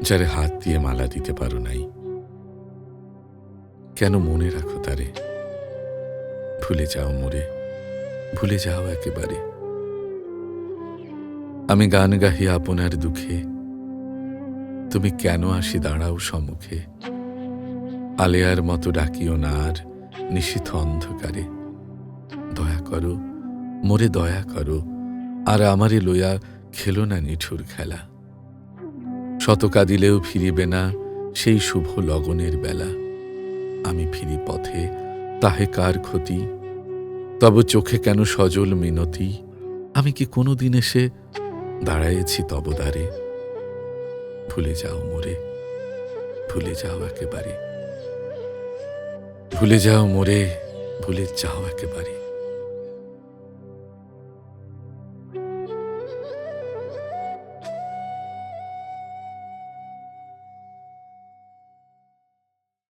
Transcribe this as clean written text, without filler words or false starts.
যারে হাত দিয়ে মালা দিতে পারো নাই, কেন মনে রাখো তারে? ভুলে যাও মোরে, ভুলে যাও একেবারে। আমি গান গাহি আপনার দুঃখে, তুমি কেন আসি দাঁড়াও সম্মুখে? আলেয়ার মতো ডাকিও না আর নিশীথ অন্ধকারে। দয়া করো মোরে, দয়া করো, আর আমারে লইয়া খেলো না নিঠুর খেলা। শত কাঁদিলেও ফিরিবে না সেই শুভ লগনের বেলা। আমি ফিরি পথে, তাহে কার ক্ষতি? তব চোখে কেন সজল মিনতি? আমি কি কোনোদিন এসে দাঁড়ায়েছি তব দ্বারে? ভুলে যাও মোরে, ভুলে যাও একেবারে। ভুলে যাও মোরে, ভুলে যাও একেবারে।